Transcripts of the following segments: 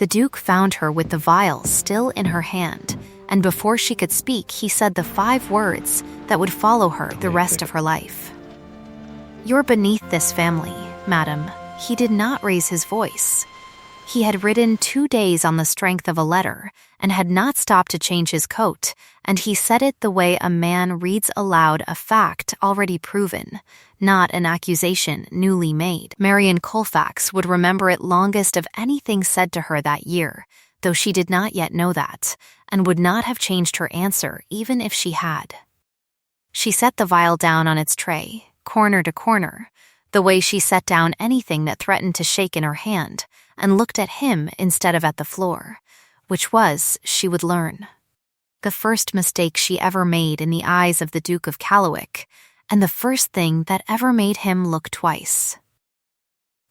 The Duke found her with the vial still in her hand, and before she could speak, he said the 5 words that would follow her the rest of her life. "You're beneath this family, madam." He did not raise his voice. He had ridden 2 days on the strength of a letter and had not stopped to change his coat, and he said it the way a man reads aloud a fact already proven, not an accusation newly made. Marian Colfax would remember it longest of anything said to her that year, though she did not yet know that, and would not have changed her answer even if she had. She set the vial down on its tray, corner to corner, the way she set down anything that threatened to shake in her hand, and looked at him instead of at the floor, which was, she would learn, the first mistake she ever made in the eyes of the Duke of Candlelight, and the first thing that ever made him look twice.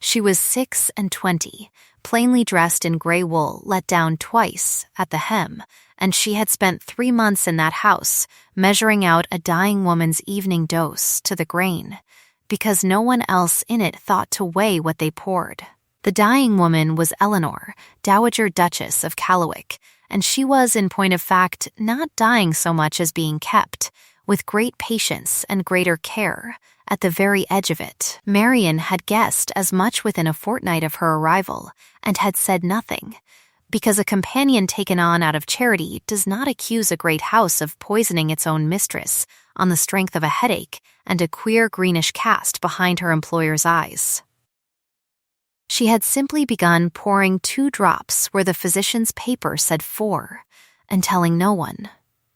She was 26, plainly dressed in gray wool let down twice at the hem, and she had spent 3 months in that house, measuring out a dying woman's evening dose to the grain, because no one else in it thought to weigh what they poured. The dying woman was Eleanor, Dowager Duchess of Candlelight, and she was, in point of fact, not dying so much as being kept, with great patience and greater care, at the very edge of it. Marian had guessed as much within a fortnight of her arrival, and had said nothing, because a companion taken on out of charity does not accuse a great house of poisoning its own mistress on the strength of a headache and a queer greenish cast behind her employer's eyes. She had simply begun pouring 2 drops where the physician's paper said 4, and telling no one,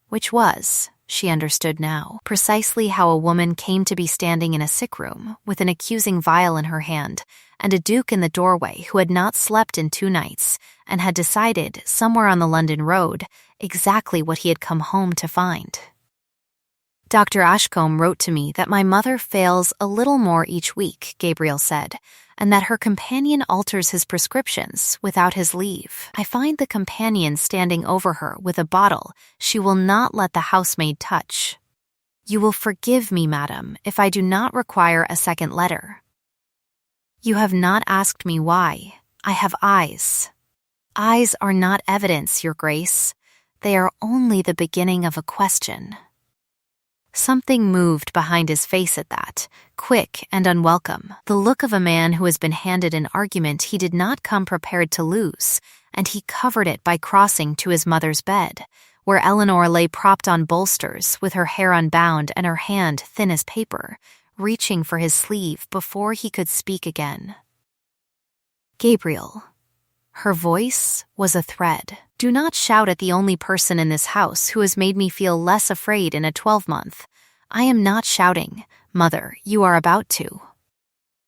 which was, she understood now, precisely how a woman came to be standing in a sick room with an accusing vial in her hand and a duke in the doorway who had not slept in 2 nights and had decided, somewhere on the London road, exactly what he had come home to find. Dr. Ashcombe wrote to me that my mother fails a little more each week, Gabriel said, and that her companion alters his prescriptions without his leave. I find the companion standing over her with a bottle she will not let the housemaid touch. You will forgive me, madam, if I do not require a second letter. You have not asked me why. I have eyes. Eyes are not evidence, Your Grace. They are only the beginning of a question. Something moved behind his face at that, quick and unwelcome, the look of a man who has been handed an argument he did not come prepared to lose, and he covered it by crossing to his mother's bed, where Eleanor lay propped on bolsters with her hair unbound and her hand thin as paper, reaching for his sleeve before he could speak again. Gabriel. Her voice was a thread. Do not shout at the only person in this house who has made me feel less afraid in a 12-month. I am not shouting. Mother, you are about to.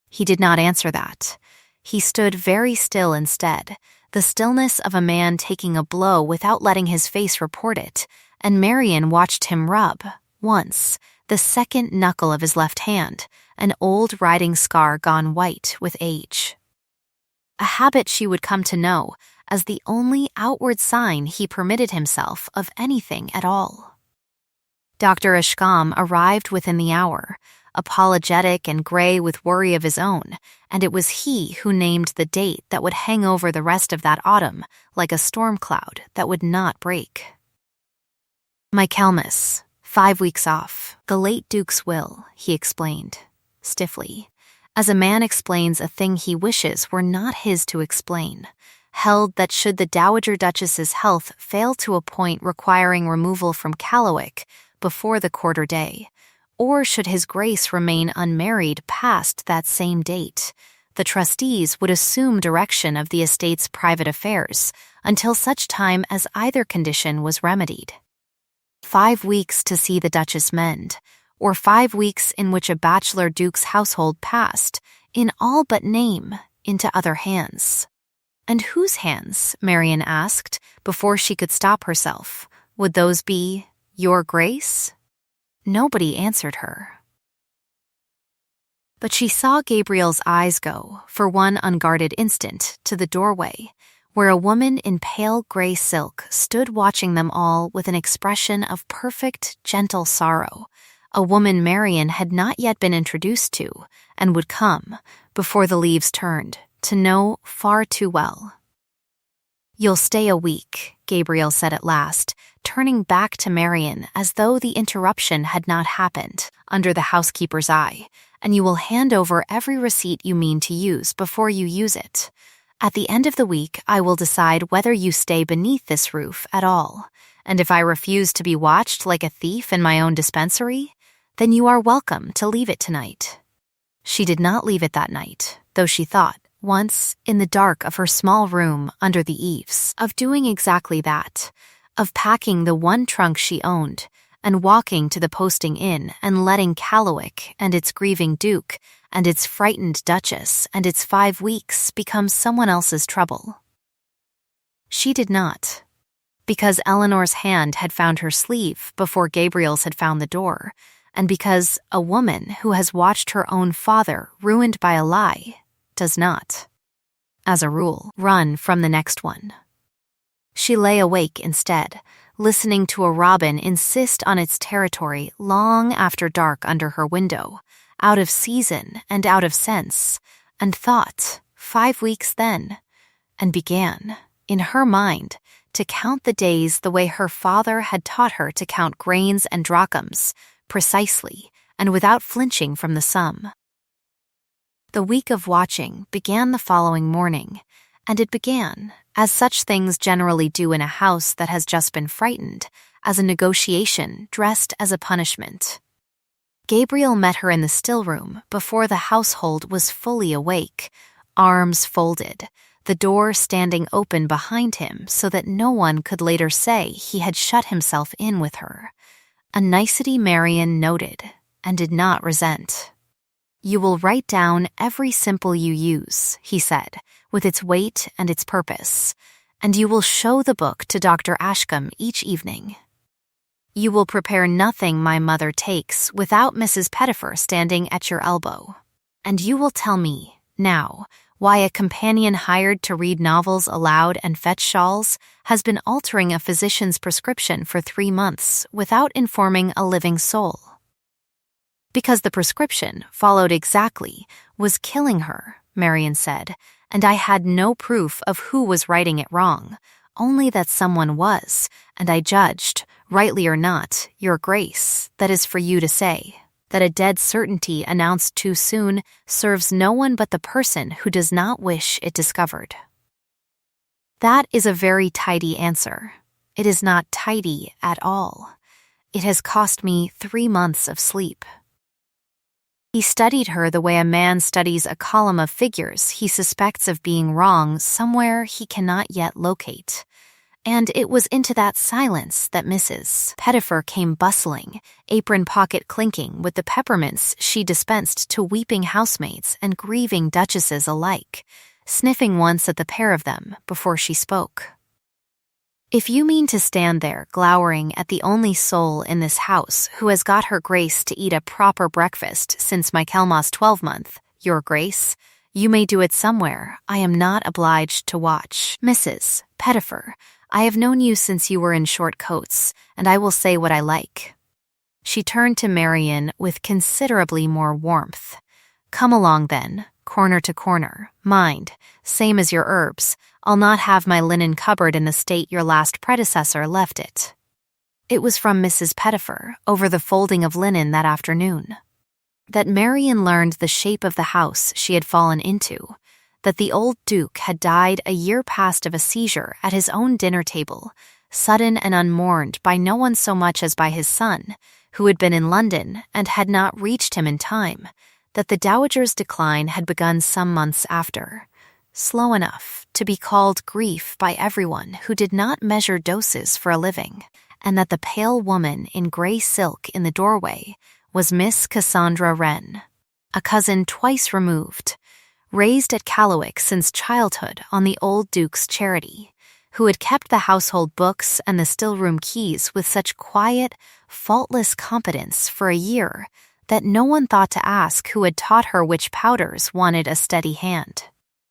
He did not answer that. He stood very still instead, the stillness of a man taking a blow without letting his face report it, and Marian watched him rub, once, the second knuckle of his left hand, an old riding scar gone white with age. A habit she would come to know as the only outward sign he permitted himself of anything at all. Dr. Ashcombe arrived within the hour, apologetic and gray with worry of his own, and it was he who named the date that would hang over the rest of that autumn like a storm cloud that would not break. Michaelmas, 5 weeks off, the late Duke's will, he explained, stiffly, as a man explains a thing he wishes were not his to explain, held that should the Dowager Duchess's health fail to a point requiring removal from Candlelight before the quarter day, or should his grace remain unmarried past that same date, the trustees would assume direction of the estate's private affairs until such time as either condition was remedied. 5 weeks to see the Duchess mend, or 5 weeks in which a bachelor duke's household passed, in all but name, into other hands. And whose hands, Marian asked, before she could stop herself? Would those be Your Grace? Nobody answered her. But she saw Gabriel's eyes go, for one unguarded instant, to the doorway, where a woman in pale gray silk stood watching them all with an expression of perfect, gentle sorrow, a woman Marian had not yet been introduced to, and would come, before the leaves turned, to know far too well. "You'll stay a week," Gabriel said at last, turning back to Marian as though the interruption had not happened, under the housekeeper's eye, "and you will hand over every receipt you mean to use before you use it. At the end of the week, I will decide whether you stay beneath this roof at all, and if I refuse to be watched like a thief in my own dispensary, then you are welcome to leave it tonight." She did not leave it that night, though she thought, once, in the dark of her small room under the eaves, of doing exactly that, of packing the one trunk she owned and walking to the posting inn and letting Candlelight and its grieving Duke and its frightened Duchess and its 5 weeks become someone else's trouble. She did not, because Eleanor's hand had found her sleeve before Gabriel's had found the door, and because a woman who has watched her own father ruined by a lie does not, as a rule, run from the next one. She lay awake instead, listening to a robin insist on its territory long after dark under her window, out of season and out of sense, and thought, 5 weeks then, and began, in her mind, to count the days the way her father had taught her to count grains and drachms, precisely, and without flinching from the sum. The week of watching began the following morning, and it began, as such things generally do in a house that has just been frightened, as a negotiation dressed as a punishment. Gabriel met her in the still room before the household was fully awake, arms folded, the door standing open behind him so that no one could later say he had shut himself in with her, a nicety Marian noted and did not resent. "You will write down every symbol you use," he said, "with its weight and its purpose, and you will show the book to Dr. Ashcombe each evening. You will prepare nothing my mother takes without Mrs. Pettifer standing at your elbow, and you will tell me, now, why a companion hired to read novels aloud and fetch shawls has been altering a physician's prescription for 3 months without informing a living soul. Because the prescription, followed exactly, was killing her," Marian said, "and I had no proof of who was writing it wrong, only that someone was, and I judged, rightly or not, your grace, that is for you to say, that a dead certainty announced too soon serves no one but the person who does not wish it discovered." That is a very tidy answer. It is not tidy at all. It has cost me 3 months of sleep. He studied her the way a man studies a column of figures he suspects of being wrong somewhere he cannot yet locate. And it was into that silence that Mrs. Pettifer came bustling, apron pocket clinking with the peppermints she dispensed to weeping housemaids and grieving duchesses alike, sniffing once at the pair of them before she spoke. "If you mean to stand there glowering at the only soul in this house who has got her grace to eat a proper breakfast since Michaelmas 12-month, your grace, you may do it somewhere. I am not obliged to watch. Mrs. Pettifer, I have known you since you were in short coats, and I will say what I like." She turned to Marian with considerably more warmth. "Come along then, corner to corner. Mind, same as your herbs. I'll not have my linen cupboard in the state your last predecessor left it." It was from Mrs. Pettifer, over the folding of linen that afternoon, that Marian learned the shape of the house she had fallen into, that the old Duke had died a year past of a seizure at his own dinner table, sudden and unmourned by no one so much as by his son, who had been in London and had not reached him in time, that the dowager's decline had begun some months after, slow enough to be called grief by everyone who did not measure doses for a living, and that the pale woman in gray silk in the doorway was Miss Cassandra Wren, a cousin twice removed, raised at Candlelight since childhood on the old Duke's charity, who had kept the household books and the still-room keys with such quiet, faultless competence for a year that no one thought to ask who had taught her which powders wanted a steady hand.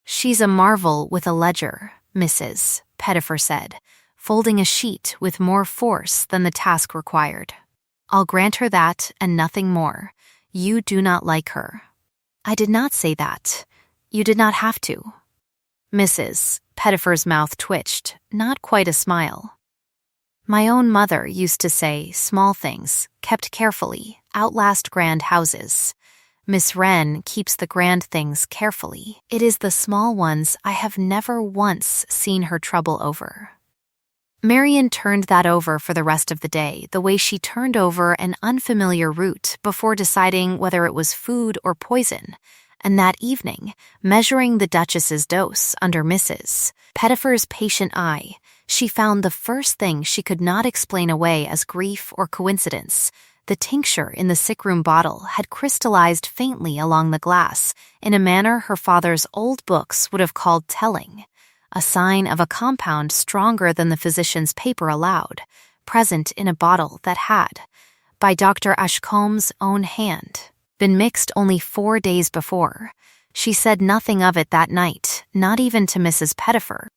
"She's a marvel with a ledger," Mrs. Pettifer said, folding a sheet with more force than the task required. "I'll grant her that and nothing more. You do not like her." "I did not say that. You did not have to." Mrs. Pettifer's mouth twitched, not quite a smile. My own mother used to say small things, kept carefully, outlast grand houses. Miss Wren keeps the grand things carefully. It is the small ones I have never once seen her trouble over. Marian turned that over for the rest of the day, the way she turned over an unfamiliar root before deciding whether it was food or poison. And that evening, measuring the Duchess's dose under Mrs. Pettifer's patient eye, she found the first thing she could not explain away as grief or coincidence. The tincture in the sick-room bottle had crystallized faintly along the glass in a manner her father's old books would have called telling, a sign of a compound stronger than the physician's paper allowed, present in a bottle that had, by Dr. Ashcombe's own hand, been mixed only 4 days before. She said nothing of it that night, not even to Mrs. Pettifer.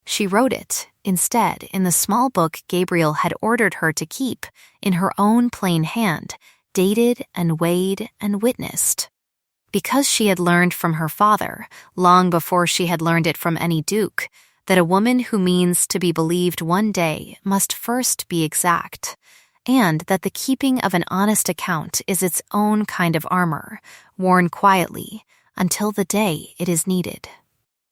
She wrote it, instead, in the small book Gabriel had ordered her to keep, in her own plain hand, dated and weighed and witnessed. Because she had learned from her father, long before she had learned it from any duke, that a woman who means to be believed one day must first be exact, and that the keeping of an honest account is its own kind of armor, worn quietly, until the day it is needed.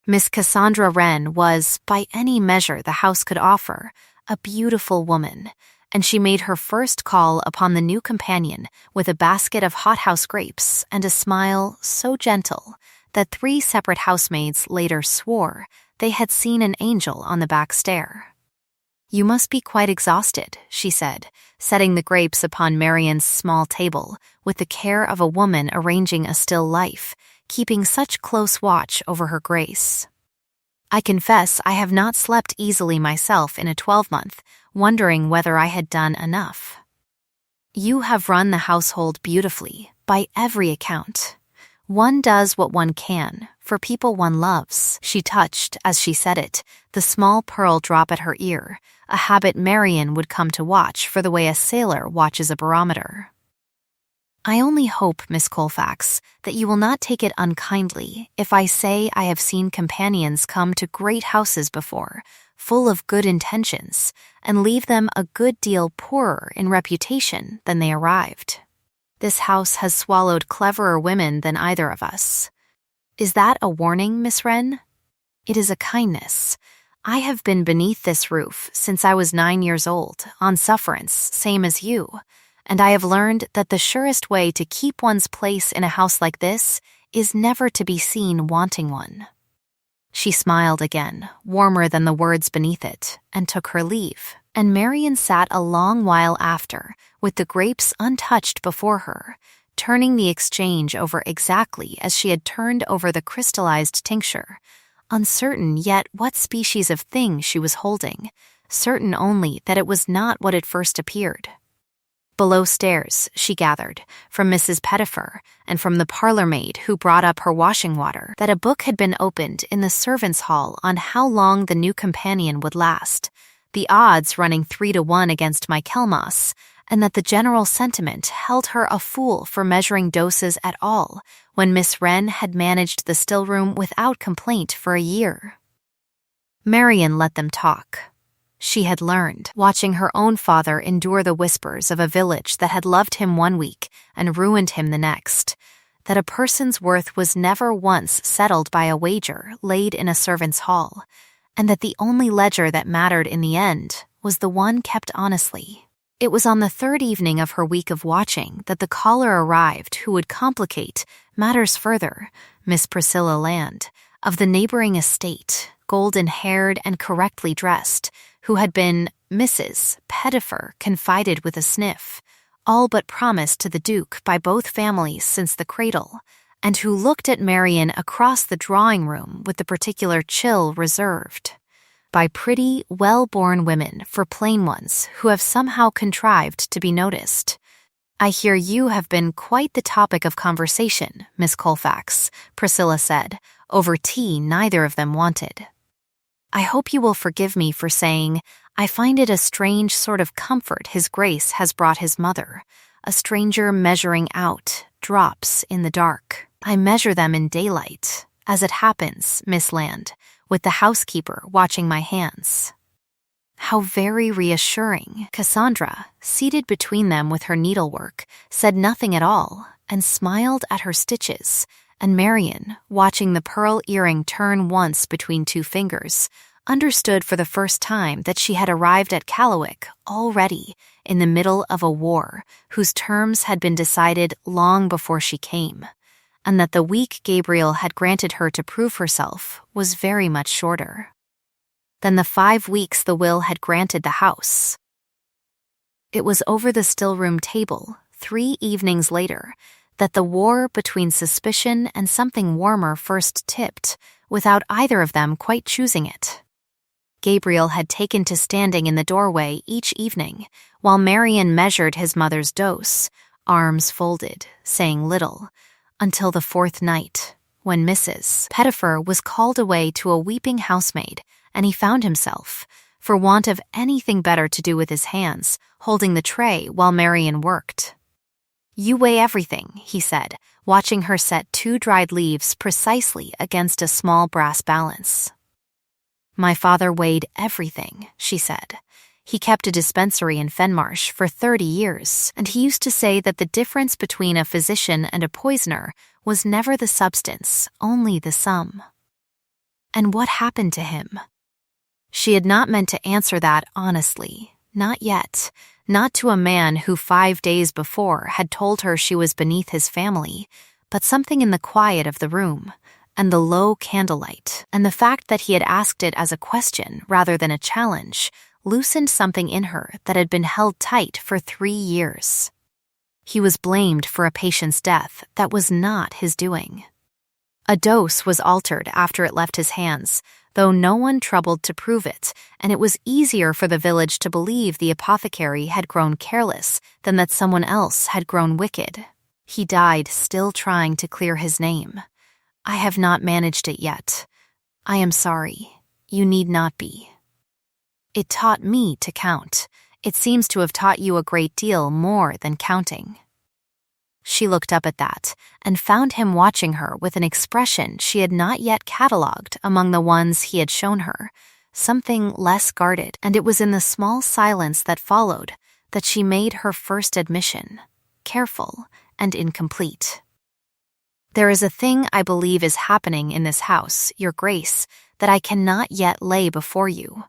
Miss Cassandra Wren was, by any measure the house could offer, a beautiful woman, and she made her first call upon the new companion with a basket of hothouse grapes and a smile so gentle that 3 separate housemaids later swore they had seen an angel on the back stair. "You must be quite exhausted," she said, setting the grapes upon Marian's small table with the care of a woman arranging a still life, keeping such close watch over her grace. "I confess I have not slept easily myself in a 12-month, wondering whether I had done enough." "You have run the household beautifully, by every account. One does what one can, for people one loves." She touched, as she said it, the small pearl drop at her ear, a habit Marian would come to watch for the way a sailor watches a barometer. "I only hope, Miss Colfax, that you will not take it unkindly if I say I have seen companions come to great houses before, full of good intentions, and leave them a good deal poorer in reputation than they arrived. This house has swallowed cleverer women than either of us. Is that a warning, Miss Wren? It is a kindness. I have been beneath this roof since I was 9 years old, on sufferance, same as you, and I have learned that the surest way to keep one's place in a house like this is never to be seen wanting one." She smiled again, warmer than the words beneath it, and took her leave, and Marian sat a long while after, with the grapes untouched before her, turning the exchange over exactly as she had turned over the crystallized tincture, uncertain yet what species of thing she was holding, certain only that it was not what it first appeared. Below stairs, she gathered, from Mrs. Pettifer and from the parlor maid who brought up her washing water, that a book had been opened in the servants' hall on how long the new companion would last, the odds running 3 to 1 against Michaelmas, and that the general sentiment held her a fool for measuring doses at all when Miss Wren had managed the still room without complaint for a year. Marian let them talk. She had learned, watching her own father endure the whispers of a village that had loved him one week and ruined him the next, that a person's worth was never once settled by a wager laid in a servant's hall, and that the only ledger that mattered in the end was the one kept honestly. It was on the 3rd evening of her week of watching that the caller arrived who would complicate matters further, Miss Priscilla Land, of the neighboring estate, golden-haired and correctly dressed, who had been Mrs. Pettifer confided with a sniff, all but promised to the Duke by both families since the cradle, and who looked at Marian across the drawing-room with the particular chill reserved by pretty, well-born women for plain ones who have somehow contrived to be noticed. "I hear you have been quite the topic of conversation, Miss Colfax," Priscilla said, over tea neither of them wanted. "I hope you will forgive me for saying I find it a strange sort of comfort His Grace has brought his mother, a stranger measuring out drops in the dark. I measure them in daylight, "As it happens, Miss Land, with the housekeeper watching my hands." How very reassuring. Cassandra, seated between them with her needlework, said nothing at all and smiled at her stitches, and Marian, watching the pearl earring turn once between two fingers, understood for the first time that she had arrived at Callowhick already in the middle of a war whose terms had been decided long before she came, and that the week Gabriel had granted her to prove herself was very much shorter than the 5 weeks the will had granted the house. It was over the still-room table, 3 evenings later, that the war between suspicion and something warmer first tipped, without either of them quite choosing it. Gabriel had taken to standing in the doorway each evening, while Marian measured his mother's dose, arms folded, saying little, until the 4th night, when Mrs. Pettifer was called away to a weeping housemaid, and he found himself, for want of anything better to do with his hands, holding the tray while Marian worked. "You weigh everything," he said, watching her set 2 dried leaves precisely against a small brass balance. "My father weighed everything," she said. "He kept a dispensary in Fenmarsh for 30 years, and he used to say that the difference between a physician and a poisoner was never the substance, only the sum." And what happened to him? She had not meant to answer that honestly, not yet, not to a man who 5 days before had told her she was beneath his family, but something in the quiet of the room, and the low candlelight, and the fact that he had asked it as a question rather than a challenge, loosened something in her that had been held tight for 3 years. He was blamed for a patient's death that was not his doing. A dose was altered after it left his hands, though no one troubled to prove it, and it was easier for the village to believe the apothecary had grown careless than that someone else had grown wicked. He died still trying to clear his name. "I have not managed it yet. I am sorry. You need not be. It taught me to count. It seems to have taught you a great deal more than counting." She looked up at that and found him watching her with an expression she had not yet catalogued among the ones he had shown her, something less guarded, and it was in the small silence that followed that she made her first admission, careful and incomplete. "There is a thing I believe is happening in this house, Your Grace, that I cannot yet lay before you.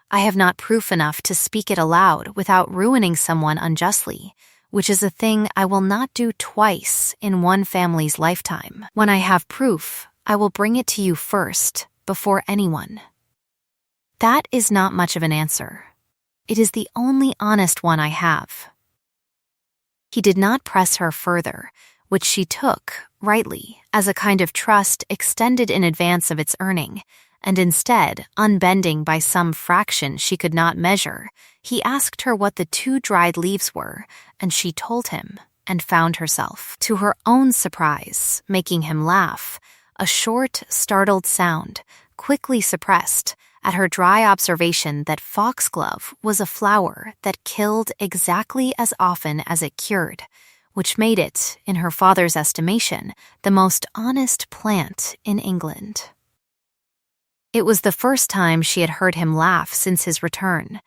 I have not proof enough to speak it aloud without ruining someone unjustly, which is a thing I will not do twice in one family's lifetime. When I have proof, I will bring it to you first, before anyone." That is not much of an answer. It is the only honest one I have. He did not press her further, which she took, rightly, as a kind of trust extended in advance of its earning, and instead, unbending by some fraction she could not measure, he asked her what the 2 dried leaves were, and she told him, and found herself, to her own surprise, making him laugh, a short, startled sound, quickly suppressed, at her dry observation that foxglove was a flower that killed exactly as often as it cured, which made it, in her father's estimation, the most honest plant in England. It was the first time she had heard him laugh since his return,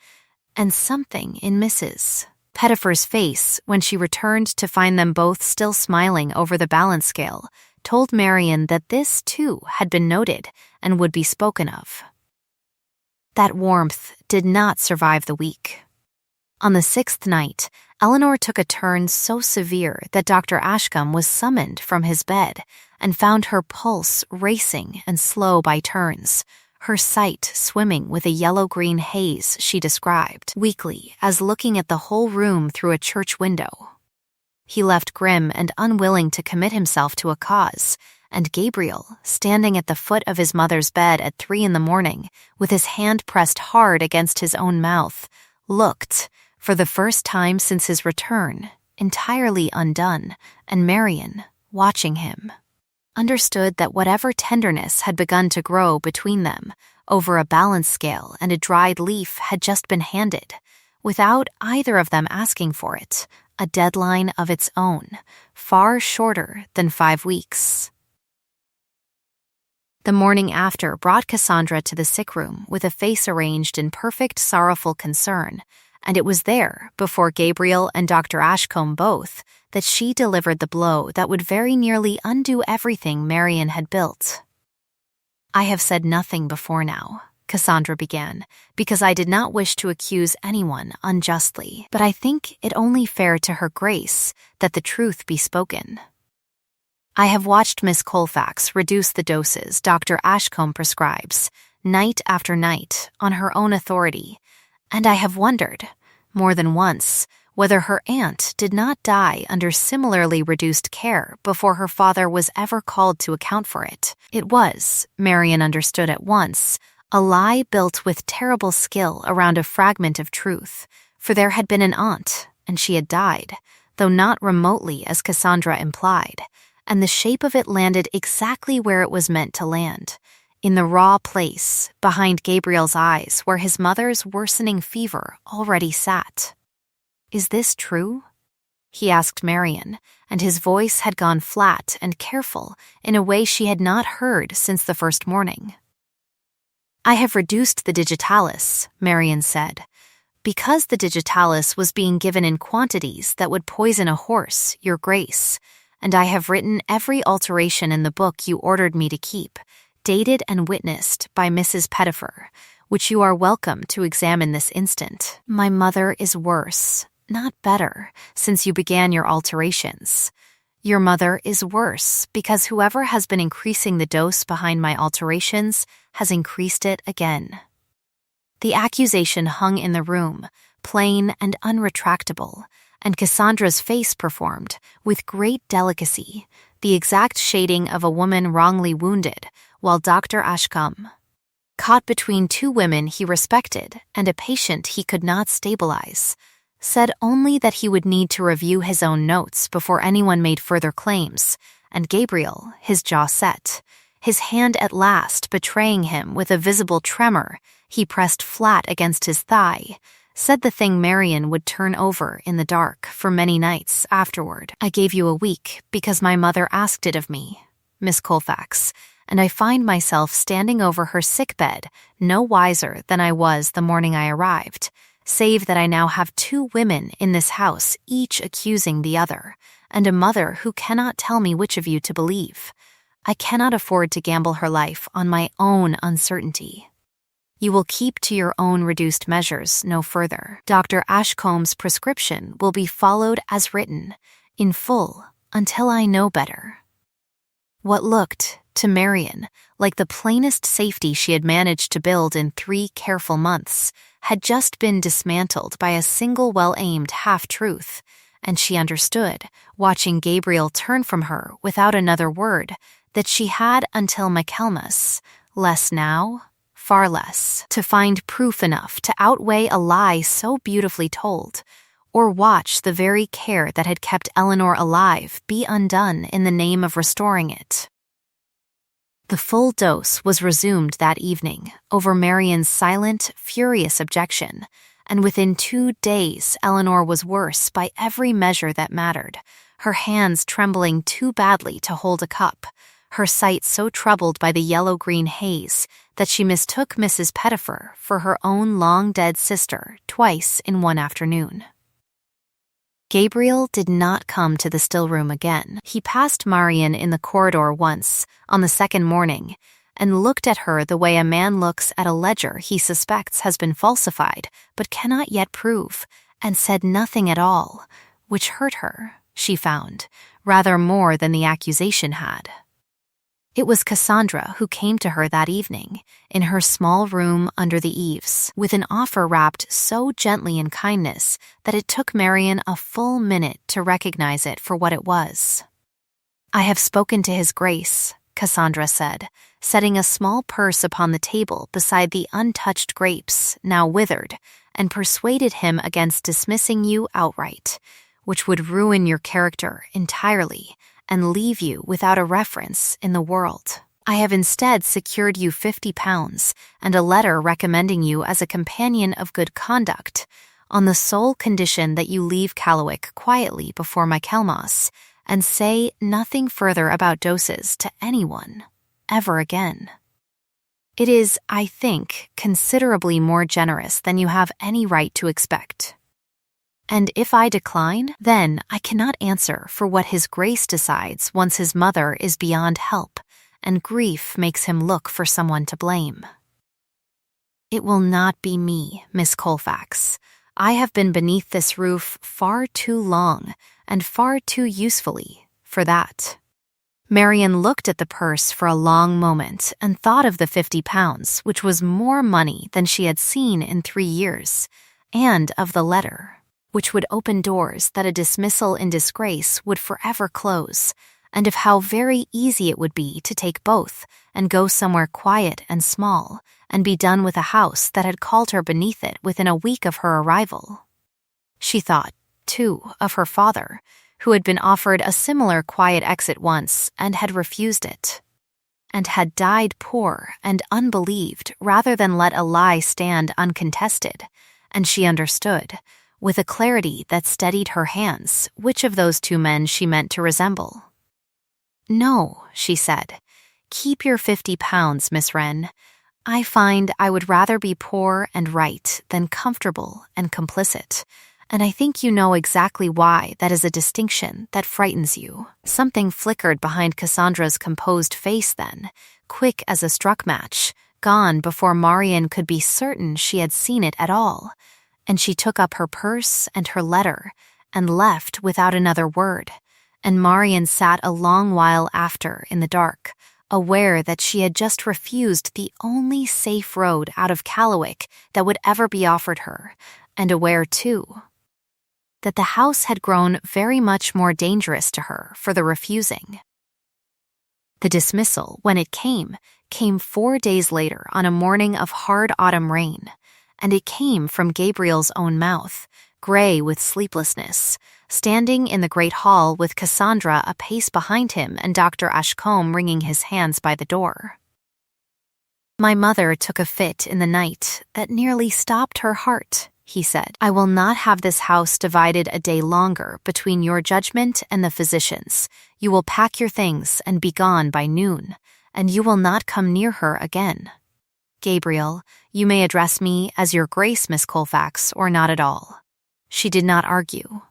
and something in Mrs. Pettifer's face when she returned to find them both still smiling over the balance scale told Marian that this, too, had been noted and would be spoken of. That warmth did not survive the week. On the 6th night, Eleanor took a turn so severe that Dr. Ashcombe was summoned from his bed and found her pulse racing and slow by turns, her sight swimming with a yellow-green haze she described, weakly, as looking at the whole room through a church window. He left grim and unwilling to commit himself to a cause, and Gabriel, standing at the foot of his mother's bed at 3 a.m, with his hand pressed hard against his own mouth, looked, for the first time since his return, entirely undone, and Marian, watching him, understood that whatever tenderness had begun to grow between them over a balance scale and a dried leaf had just been handed, without either of them asking for it, a deadline of its own, far shorter than 5 weeks. The morning after brought Cassandra to the sick room with a face arranged in perfect sorrowful concern, and it was there, before Gabriel and Dr. Ashcombe both, that she delivered the blow that would very nearly undo everything Marian had built. "I have said nothing before now," Cassandra began, "because I did not wish to accuse anyone unjustly, but I think it only fair to her grace that the truth be spoken. I have watched Miss Colfax reduce the doses Dr. Ashcombe prescribes, night after night, on her own authority, and I have wondered, more than once, whether her aunt did not die under similarly reduced care before her father was ever called to account for it. It was, Marian understood at once, a lie built with terrible skill around a fragment of truth, for there had been an aunt, and she had died, though not remotely as Cassandra implied, and the shape of it landed exactly where it was meant to land, in the raw place, behind Gabriel's eyes where his mother's worsening fever already sat. "Is this true?" he asked Marian, and his voice had gone flat and careful in a way she had not heard since the first morning. "I have reduced the digitalis," Marian said, "because the digitalis was being given in quantities that would poison a horse, your grace, and I have written every alteration in the book you ordered me to keep, dated and witnessed by Mrs. Pettifer, which you are welcome to examine this instant. My mother is worse, not better, since you began your alterations. Your mother is worse because whoever has been increasing the dose behind my alterations has increased it again." The accusation hung in the room, plain and unretractable, and Cassandra's face performed, with great delicacy, the exact shading of a woman wrongly wounded, while Dr. Ashcombe, caught between two women he respected and a patient he could not stabilize, said only that he would need to review his own notes before anyone made further claims, and Gabriel, his jaw set, his hand at last betraying him with a visible tremor he pressed flat against his thigh, said the thing Marian would turn over in the dark for many nights afterward. "I gave you a week because my mother asked it of me, Miss Colfax, and I find myself standing over her sickbed no wiser than I was the morning I arrived, save that I now have two women in this house each accusing the other, and a mother who cannot tell me which of you to believe. I cannot afford to gamble her life on my own uncertainty. You will keep to your own reduced measures no further. Dr. Ashcombe's prescription will be followed as written, in full, until I know better." What looked, to Marian, like the plainest safety she had managed to build in 3 careful months, had just been dismantled by a single well-aimed half-truth, and she understood, watching Gabriel turn from her without another word, that she had until Michaelmas, less now, far less, to find proof enough to outweigh a lie so beautifully told, or watch the very care that had kept Eleanor alive be undone in the name of restoring it. The full dose was resumed that evening, over Marian's silent, furious objection, and within 2 days Eleanor was worse by every measure that mattered, her hands trembling too badly to hold a cup, her sight so troubled by the yellow-green haze that she mistook Mrs. Pettifer for her own long-dead sister twice in one afternoon. Gabriel did not come to the still room again. He passed Marian in the corridor once, on the second morning, and looked at her the way a man looks at a ledger he suspects has been falsified but cannot yet prove, and said nothing at all, which hurt her, she found, rather more than the accusation had. It was Cassandra who came to her that evening, in her small room under the eaves, with an offer wrapped so gently in kindness that it took Marian a full minute to recognize it for what it was. "I have spoken to His Grace," Cassandra said, setting a small purse upon the table beside the untouched grapes, now withered, and persuaded him against dismissing you outright, which would ruin your character entirely and leave you without a reference in the world. I have instead secured you £50 and a letter recommending you as a companion of good conduct, on the sole condition that you leave Callowwick quietly before Michaelmas, and say nothing further about doses to anyone. ever again. It is, I think, considerably more generous than you have any right to expect. And if I decline, then I cannot answer for what His Grace decides once his mother is beyond help, and grief makes him look for someone to blame. It will not be me, Miss Colfax. I have been beneath this roof far too long, and far too usefully, for that. Marian looked at the purse for a long moment and thought of the £50, which was more money than she had seen in 3 years, and of the letter, which would open doors that a dismissal in disgrace would forever close, and of how very easy it would be to take both and go somewhere quiet and small, and be done with a house that had called her beneath it within a week of her arrival. She thought, too, of her father, who had been offered a similar quiet exit once and had refused it, and had died poor and unbelieved rather than let a lie stand uncontested, and she understood, with a clarity that steadied her hands, which of those 2 men she meant to resemble. "No," she said, "keep your £50, Miss Wren. I find I would rather be poor and right than comfortable and complicit, and I think you know exactly why that is a distinction that frightens you." Something flickered behind Cassandra's composed face then, quick as a struck match, gone before Marian could be certain she had seen it at all, and she took up her purse and her letter and left without another word, and Marian sat a long while after in the dark, aware that she had just refused the only safe road out of Callowhick that would ever be offered her, and aware, too, that the house had grown very much more dangerous to her for the refusing. The dismissal, when it came 4 days later on a morning of hard autumn rain, and it came from Gabriel's own mouth, gray with sleeplessness, standing in the great hall with Cassandra a pace behind him and Dr. Ashcombe wringing his hands by the door. "My mother took a fit in the night that nearly stopped her heart," he said. "I will not have this house divided a day longer between your judgment and the physician's. You will pack your things and be gone by noon, and you will not come near her again. Gabriel, you may address me as Your Grace, Miss Colfax, or not at all." She did not argue.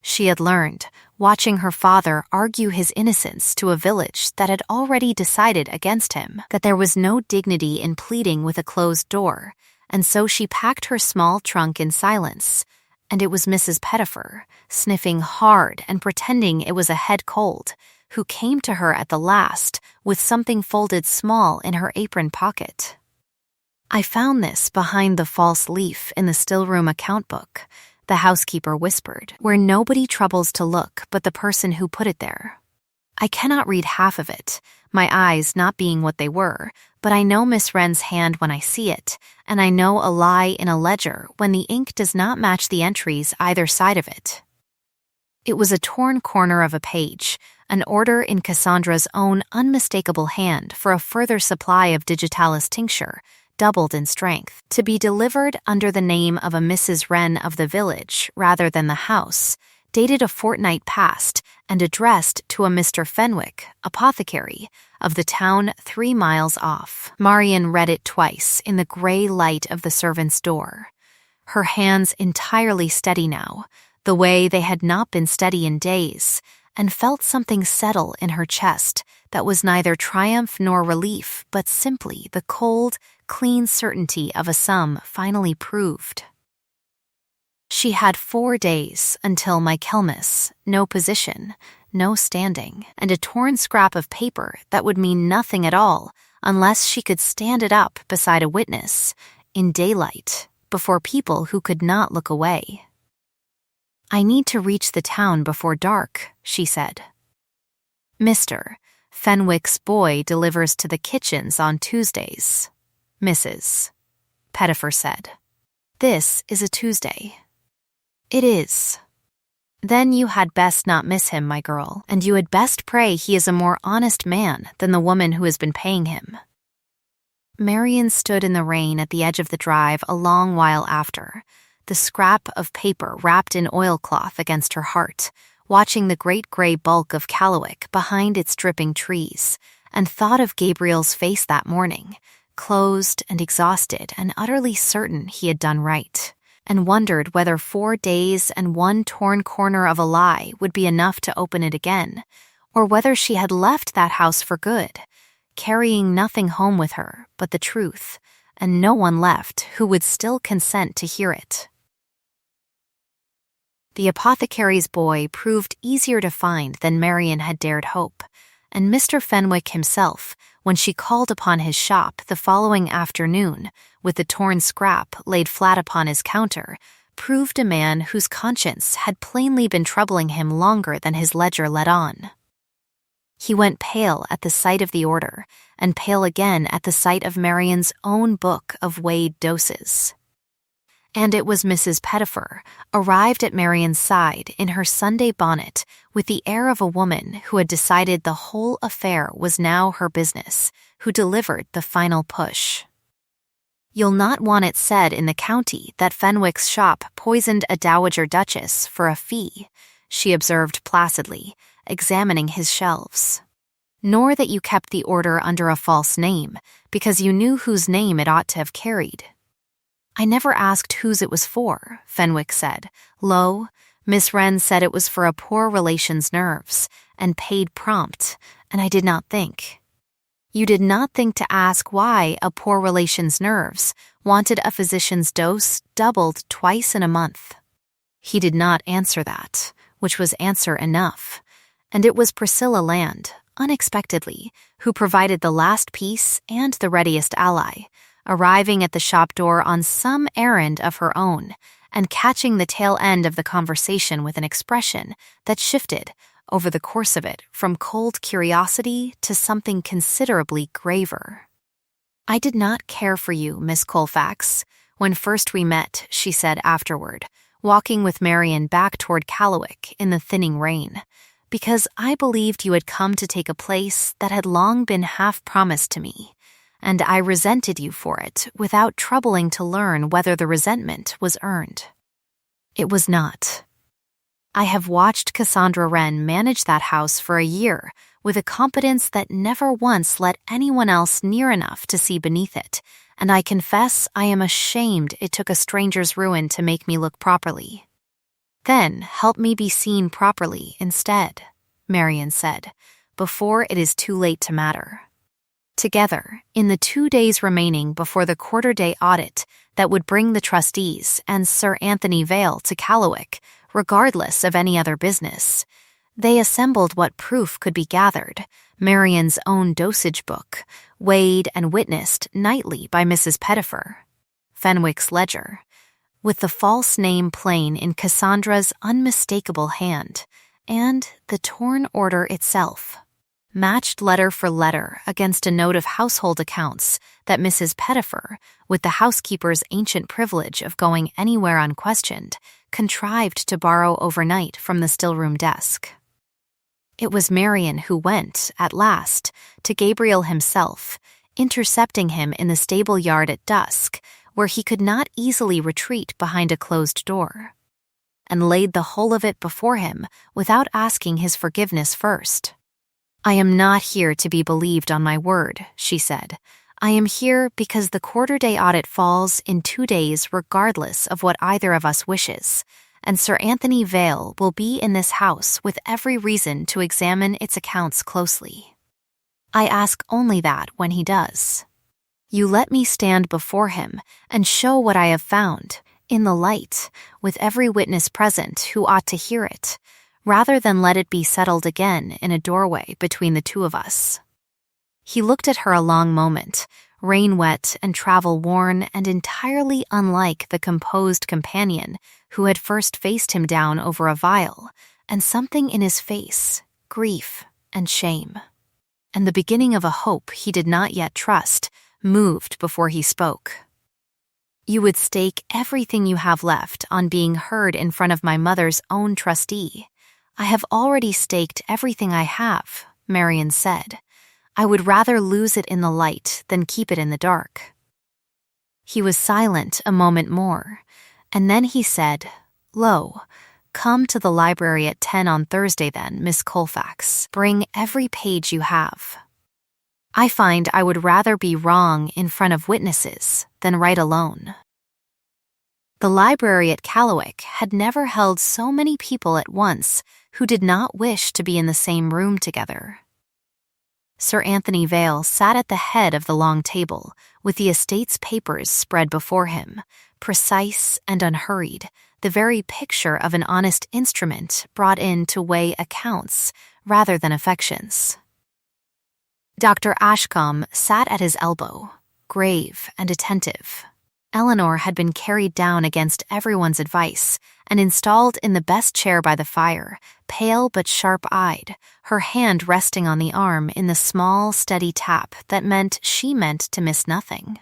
She had learned, watching her father argue his innocence to a village that had already decided against him, that there was no dignity in pleading with a closed door, and so she packed her small trunk in silence, and it was Mrs. Pettifer, sniffing hard and pretending it was a head cold, who came to her at the last with something folded small in her apron pocket. "I found this behind the false leaf in the still-room account book," the housekeeper whispered, "where nobody troubles to look but the person who put it there. I cannot read half of it, my eyes not being what they were, but I know Miss Wren's hand when I see it, and I know a lie in a ledger when the ink does not match the entries either side of it." It was a torn corner of a page, an order in Cassandra's own unmistakable hand for a further supply of digitalis tincture, doubled in strength, to be delivered under the name of a Mrs. Wren of the village rather than the house, dated a fortnight past, and addressed to a Mr. Fenwick, apothecary, of the town 3 miles off. Marian read it twice in the gray light of the servant's door, her hands entirely steady now, the way they had not been steady in days, and felt something settle in her chest that was neither triumph nor relief, but simply the cold, clean certainty of a sum finally proved. She had 4 days until Michaelmas, no position, no standing, and a torn scrap of paper that would mean nothing at all unless she could stand it up beside a witness, in daylight, before people who could not look away. "I need to reach the town before dark," she said. "Mr. Fenwick's boy delivers to the kitchens on Tuesdays, Mrs. Pettifer said. "This is a Tuesday." "It is." "Then you had best not miss him, my girl, and you had best pray he is a more honest man than the woman who has been paying him." Marian stood in the rain at the edge of the drive a long while after, the scrap of paper wrapped in oilcloth against her heart, watching the great gray bulk of Callowhick behind its dripping trees, and thought of Gabriel's face that morning, closed and exhausted and utterly certain he had done right, and wondered whether 4 days and one torn corner of a lie would be enough to open it again, or whether she had left that house for good, carrying nothing home with her but the truth, and no one left who would still consent to hear it. The apothecary's boy proved easier to find than Marian had dared hope, and Mr. Fenwick himself, when she called upon his shop the following afternoon with the torn scrap laid flat upon his counter, proved a man whose conscience had plainly been troubling him longer than his ledger let on. He went pale at the sight of the order, and pale again at the sight of Marian's own book of weighed doses. And it was Mrs. Pettifer, arrived at Marian's side in her Sunday bonnet with the air of a woman who had decided the whole affair was now her business, who delivered the final push. "You'll not want it said in the county that Fenwick's shop poisoned a dowager duchess for a fee," she observed placidly, examining his shelves. "Nor that you kept the order under a false name, because you knew whose name it ought to have carried." "I never asked whose it was for," Fenwick said. "Lo, Miss Wren said it was for a poor relation's nerves, and paid prompt, and I did not think." "You did not think to ask why a poor relation's nerves wanted a physician's dose doubled twice in a month?" He did not answer that, which was answer enough, and it was Priscilla Land, unexpectedly, who provided the last piece and the readiest ally, arriving at the shop door on some errand of her own, and catching the tail end of the conversation with an expression that shifted, over the course of it, from cold curiosity to something considerably graver. "I did not care for you, Miss Colfax, when first we met," she said afterward, walking with Marian back toward Callowhick in the thinning rain, "because I believed you had come to take a place that had long been half promised to me, and I resented you for it without troubling to learn whether the resentment was earned. It was not. I have watched Cassandra Wren manage that house for a year with a competence that never once let anyone else near enough to see beneath it, and I confess I am ashamed it took a stranger's ruin to make me look properly." "Then help me be seen properly instead," Marian said, "before it is too late to matter." Together, in the 2 days remaining before the quarter-day audit that would bring the trustees and Sir Anthony Vale to Callowhick, regardless of any other business, they assembled what proof could be gathered, Marian's own dosage book, weighed and witnessed nightly by Mrs. Pettifer, Fenwick's ledger, with the false name plain in Cassandra's unmistakable hand, and the torn order itself, matched letter for letter against a note of household accounts that Mrs. Pettifer, with the housekeeper's ancient privilege of going anywhere unquestioned, contrived to borrow overnight from the still-room desk. It was Marian who went, at last, to Gabriel himself, intercepting him in the stable yard at dusk, where he could not easily retreat behind a closed door, and laid the whole of it before him without asking his forgiveness first. "I am not here to be believed on my word," she said. "I am here because the quarter-day audit falls in 2 days regardless of what either of us wishes, and Sir Anthony Vale will be in this house with every reason to examine its accounts closely. I ask only that when he does. You let me stand before him and show what I have found, in the light, with every witness present who ought to hear it, rather than let it be settled again in a doorway between the two of us." He looked at her a long moment, rain-wet and travel-worn and entirely unlike the composed companion who had first faced him down over a vial, and something in his face, grief and shame, and the beginning of a hope he did not yet trust, moved before he spoke. "You would stake everything you have left on being heard in front of my mother's own trustee. I have already staked everything I have," Marian said. "I would rather lose it in the light than keep it in the dark." He was silent a moment more, and then he said, "Lo, come to the library at 10 on Thursday then, Miss Colfax. Bring every page you have." I find I would rather be wrong in front of witnesses than right alone. The library at Candlewick had never held so many people at once who did not wish to be in the same room together. Sir Anthony Vale sat at the head of the long table, with the estate's papers spread before him, precise and unhurried, the very picture of an honest instrument brought in to weigh accounts rather than affections. Dr. Ashcombe sat at his elbow, grave and attentive. Eleanor had been carried down against everyone's advice and installed in the best chair by the fire, pale but sharp-eyed, her hand resting on the arm in the small, steady tap that meant she meant to miss nothing.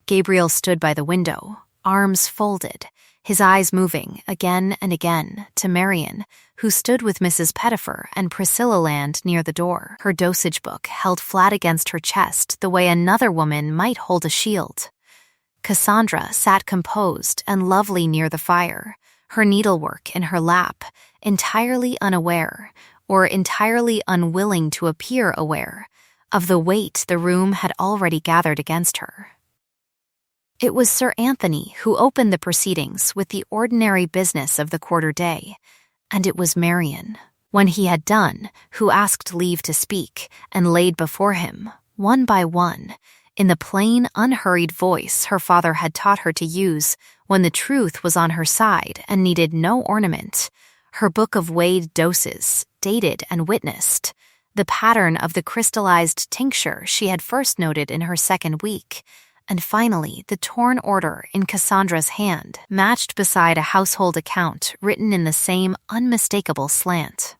Gabriel stood by the window, arms folded, his eyes moving again and again to Marian, who stood with Mrs. Pettifer and Priscilla Land near the door, her dosage book held flat against her chest the way another woman might hold a shield. Cassandra sat composed and lovely near the fire, her needlework in her lap, entirely unaware, or entirely unwilling to appear aware, of the weight the room had already gathered against her. It was Sir Anthony who opened the proceedings with the ordinary business of the quarter day, and it was Marian, when he had done, who asked leave to speak and laid before him, one by one, in the plain, unhurried voice her father had taught her to use when the truth was on her side and needed no ornament, her book of weighed doses, dated and witnessed, the pattern of the crystallized tincture she had first noted in her second week, and finally the torn order in Cassandra's hand, matched beside a household account written in the same unmistakable slant.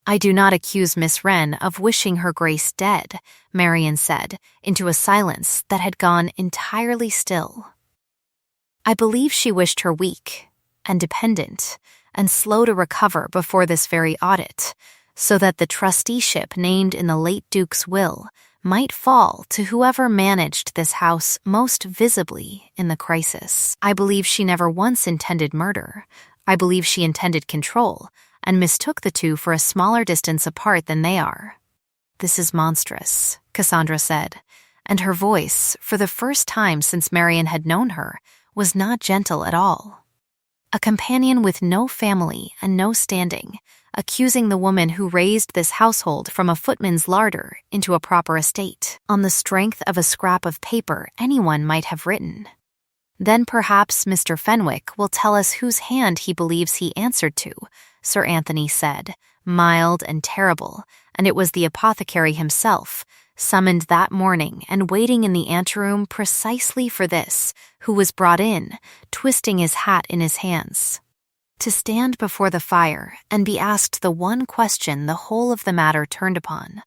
"I do not accuse Miss Wren of wishing her grace dead," Marian said, into a silence that had gone entirely still. "I believe she wished her weak and dependent and slow to recover before this very audit, so that the trusteeship named in the late Duke's will might fall to whoever managed this house most visibly in the crisis. I believe she never once intended murder. I believe she intended control, and mistook the two for a smaller distance apart than they are." "This is monstrous," Cassandra said, and her voice, for the first time since Marian had known her, was not gentle at all. A companion with no family and no standing, accusing the woman who raised this household from a footman's larder into a proper estate, on the strength of a scrap of paper anyone might have written. "Then perhaps Mr. Fenwick will tell us whose hand he believes he answered to," Sir Anthony said, mild and terrible, and it was the apothecary himself, summoned that morning and waiting in the anteroom precisely for this, who was brought in, twisting his hat in his hands. To stand before the fire and be asked the one question the whole of the matter turned upon.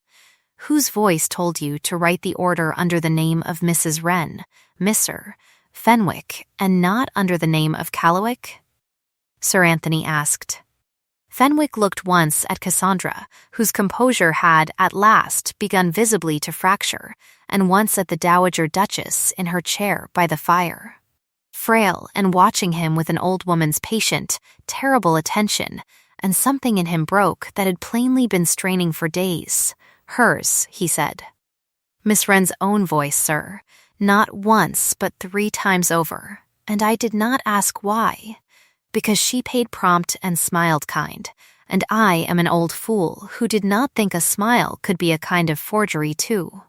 Whose voice told you to write the order under the name of Mrs. Wren, Mr. Fenwick, and not under the name of Candlewick? Sir Anthony asked. Fenwick looked once at Cassandra, whose composure had, at last, begun visibly to fracture, and once at the Dowager Duchess in her chair by the fire. Frail and watching him with an old woman's patient, terrible attention, and something in him broke that had plainly been straining for days. "Hers," he said. "Miss Wren's own voice, sir, not once but 3 times over, and I did not ask why. Because she paid prompt and smiled kind, and I am an old fool who did not think a smile could be a kind of forgery too."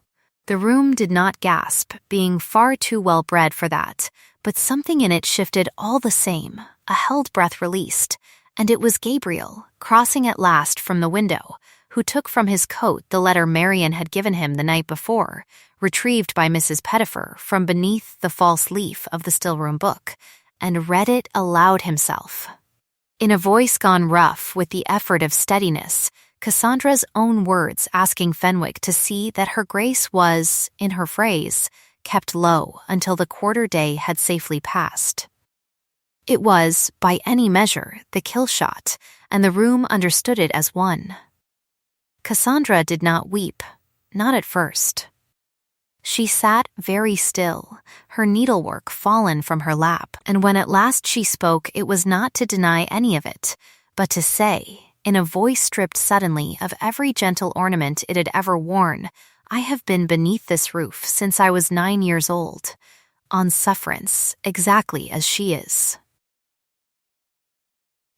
The room did not gasp, being far too well-bred for that, but something in it shifted all the same, a held breath released, and it was Gabriel, crossing at last from the window, who took from his coat the letter Marian had given him the night before, retrieved by Mrs. Pettifer from beneath the false leaf of the still-room book, and read it aloud himself. In a voice gone rough with the effort of steadiness, Cassandra's own words asking Fenwick to see that her grace was, in her phrase, kept low until the quarter day had safely passed. It was, by any measure, the kill shot, and the room understood it as one. Cassandra did not weep, not at first. She sat very still, her needlework fallen from her lap, and when at last she spoke, it was not to deny any of it, but to say, in a voice stripped suddenly of every gentle ornament it had ever worn, "I have been beneath this roof since I was 9 years old, on sufferance, exactly as she is."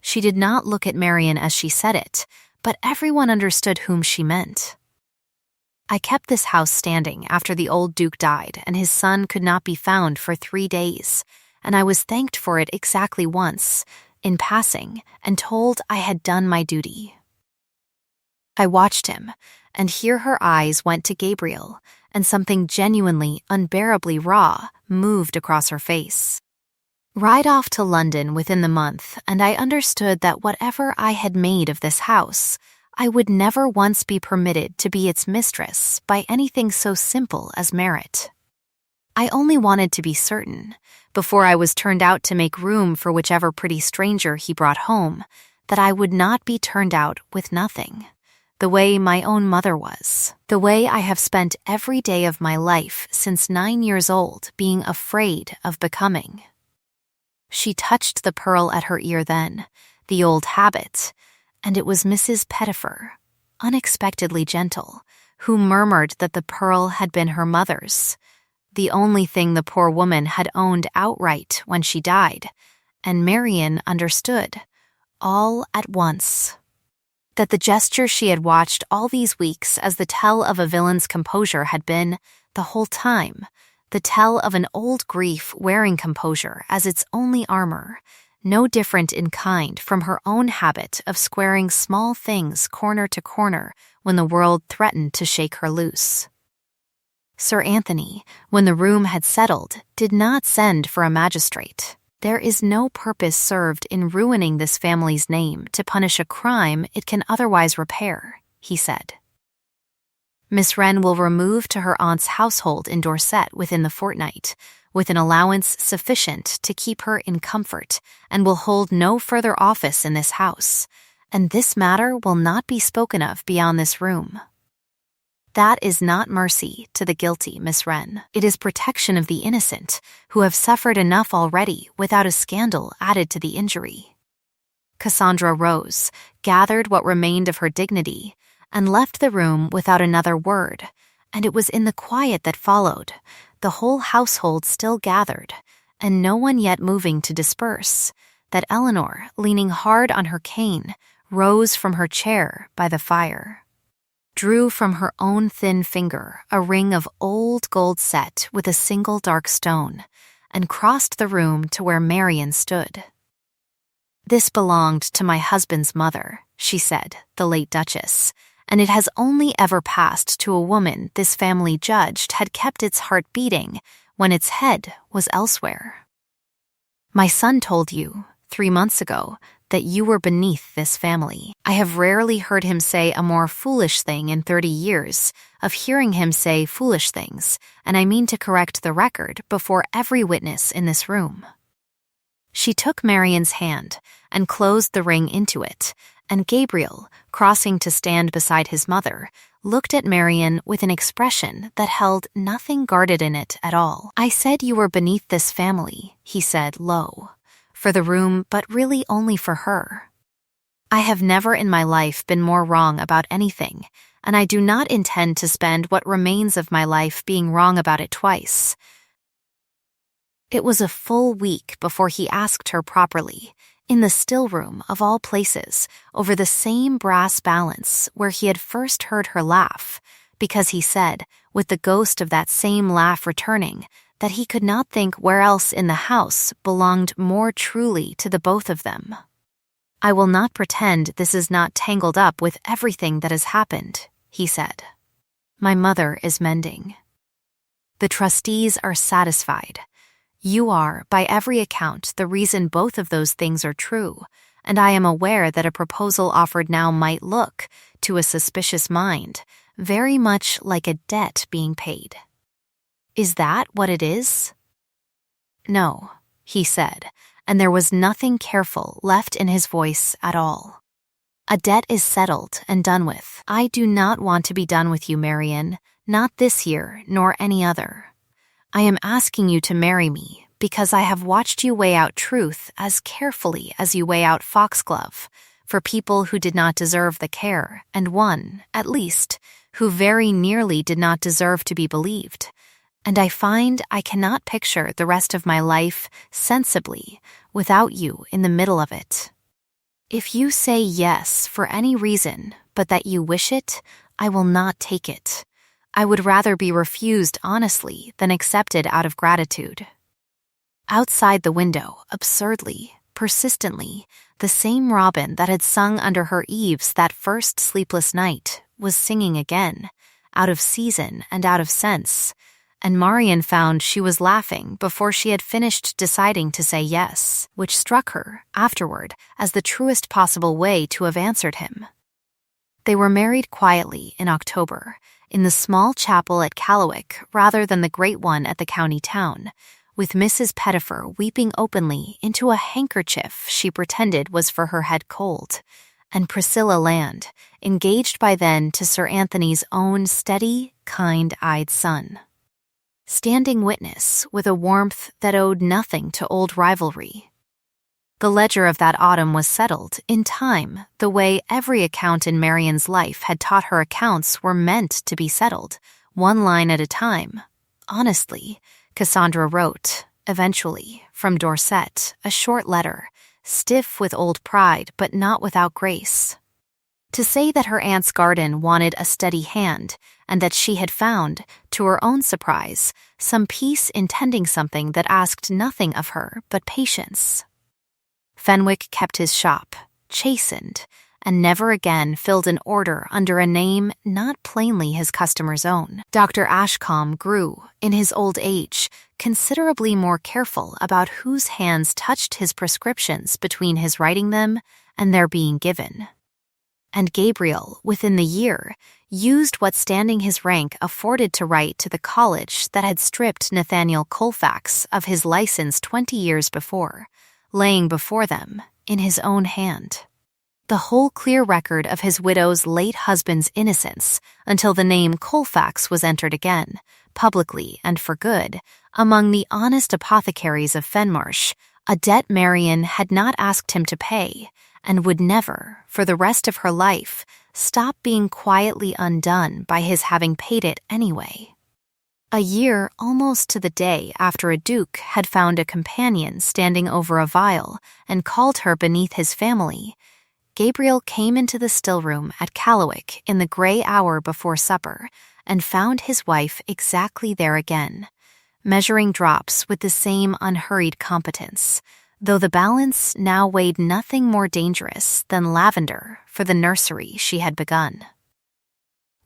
She did not look at Marian as she said it, but everyone understood whom she meant. "I kept this house standing after the old Duke died and his son could not be found for 3 days, and I was thanked for it exactly once, in passing, and told I had done my duty." I watched him, and here her eyes went to Gabriel, and something genuinely, unbearably raw moved across her face. Ride off to London within the month, and I understood that whatever I had made of this house, I would never once be permitted to be its mistress by anything so simple as merit. I only wanted to be certain, before I was turned out to make room for whichever pretty stranger he brought home, that I would not be turned out with nothing, the way my own mother was, the way I have spent every day of my life since 9 years old being afraid of becoming. She touched the pearl at her ear then, the old habit, and it was Mrs. Pettifer, unexpectedly gentle, who murmured that the pearl had been her mother's, the only thing the poor woman had owned outright when she died, and Marian understood, all at once, that the gesture she had watched all these weeks as the tell of a villain's composure had been, the whole time, the tell of an old grief wearing composure as its only armor, no different in kind from her own habit of squaring small things corner to corner when the world threatened to shake her loose. Sir Anthony, when the room had settled, did not send for a magistrate. "There is no purpose served in ruining this family's name to punish a crime it can otherwise repair," he said. "Miss Wren will remove to her aunt's household in Dorset within the fortnight, with an allowance sufficient to keep her in comfort, and will hold no further office in this house, and this matter will not be spoken of beyond this room. That is not mercy to the guilty, Miss Wren. It is protection of the innocent, who have suffered enough already without a scandal added to the injury." Cassandra rose, gathered what remained of her dignity, and left the room without another word, and it was in the quiet that followed, the whole household still gathered, and no one yet moving to disperse, that Eleanor, leaning hard on her cane, rose from her chair by the fire, drew from her own thin finger a ring of old gold set with a single dark stone, and crossed the room to where Marian stood. "This belonged to my husband's mother," she said, the late Duchess, "and it has only ever passed to a woman this family judged had kept its heart beating when its head was elsewhere. My son told you, 3 months ago, that you were beneath this family. I have rarely heard him say a more foolish thing in 30 years of hearing him say foolish things, and I mean to correct the record before every witness in this room." She took Marian's hand and closed the ring into it, and Gabriel, crossing to stand beside his mother, looked at Marian with an expression that held nothing guarded in it at all. "I said you were beneath this family," he said low, "for the room, but really only for her. I have never in my life been more wrong about anything, and I do not intend to spend what remains of my life being wrong about it twice." It was a full week before he asked her properly, in the still room of all places, over the same brass balance where he had first heard her laugh, because he said, with the ghost of that same laugh returning, that he could not think where else in the house belonged more truly to the both of them. "I will not pretend this is not tangled up with everything that has happened," he said. "My mother is mending. The trustees are satisfied. You are, by every account, the reason both of those things are true, and I am aware that a proposal offered now might look, to a suspicious mind, very much like a debt being paid. Is that what it is?" "No," he said, and there was nothing careful left in his voice at all. "A debt is settled and done with. I do not want to be done with you, Marian, not this year nor any other. I am asking you to marry me because I have watched you weigh out truth as carefully as you weigh out foxglove, for people who did not deserve the care, and one, at least, who very nearly did not deserve to be believed. And I find I cannot picture the rest of my life sensibly without you in the middle of it. If you say yes for any reason but that you wish it, I will not take it. I would rather be refused honestly than accepted out of gratitude. Outside the window, absurdly, persistently, the same robin that had sung under her eaves that first sleepless night was singing again, out of season and out of sense, and Marian found she was laughing before she had finished deciding to say yes, which struck her, afterward, as the truest possible way to have answered him. They were married quietly in October, in the small chapel at Candlewick rather than the great one at the county town, with Mrs. Pettifer weeping openly into a handkerchief she pretended was for her head cold, and Priscilla Land, engaged by then to Sir Anthony's own steady, kind-eyed son, standing witness with a warmth that owed nothing to old rivalry. The ledger of that autumn was settled, in time, the way every account in Marian's life had taught her accounts were meant to be settled, one line at a time. Honestly, Cassandra wrote, eventually, from Dorset, a short letter, stiff with old pride but not without grace. To say that her aunt's garden wanted a steady hand, and that she had found, to her own surprise, some peace in tending something that asked nothing of her but patience. Fenwick kept his shop, chastened, and never again filled an order under a name not plainly his customer's own. Dr. Ashcombe grew, in his old age, considerably more careful about whose hands touched his prescriptions between his writing them and their being given. And Gabriel, within the year, used what standing his rank afforded to write to the college that had stripped Nathaniel Colfax of his license 20 years before, laying before them, in his own hand, the whole clear record of his widow's late husband's innocence until the name Colfax was entered again, publicly and for good, among the honest apothecaries of Fenmarsh, a debt Marian had not asked him to pay, and would never, for the rest of her life, stop being quietly undone by his having paid it anyway. A year almost to the day after a duke had found a companion standing over a vial and called her beneath his family, Gabriel came into the stillroom at Candlewick in the grey hour before supper and found his wife exactly there again, measuring drops with the same unhurried competence, though the balance now weighed nothing more dangerous than lavender for the nursery she had begun.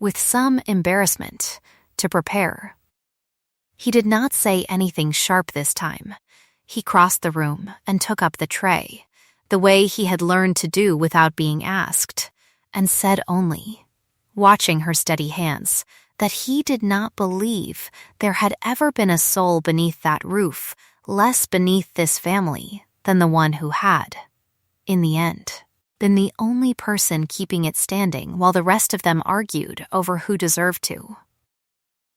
With some embarrassment, to prepare. He did not say anything sharp this time. He crossed the room and took up the tray, the way he had learned to do without being asked, and said only, watching her steady hands, that he did not believe there had ever been a soul beneath that roof, less beneath this family than the one who had, in the end, been the only person keeping it standing while the rest of them argued over who deserved to.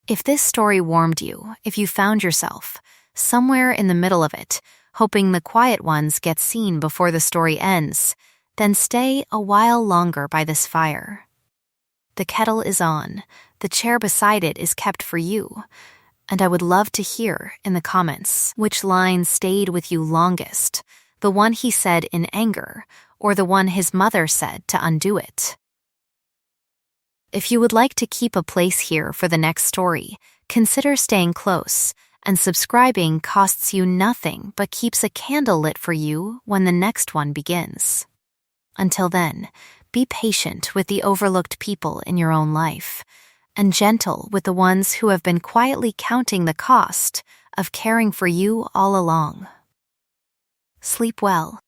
If this story warmed you, if you found yourself, somewhere in the middle of it, hoping the quiet ones get seen before the story ends, then stay a while longer by this fire. The kettle is on, the chair beside it is kept for you, and I would love to hear in the comments which line stayed with you longest, the one he said in anger, or the one his mother said to undo it. If you would like to keep a place here for the next story, consider staying close, and subscribing costs you nothing but keeps a candle lit for you when the next one begins. Until then, be patient with the overlooked people in your own life, and gentle with the ones who have been quietly counting the cost of caring for you all along. Sleep well.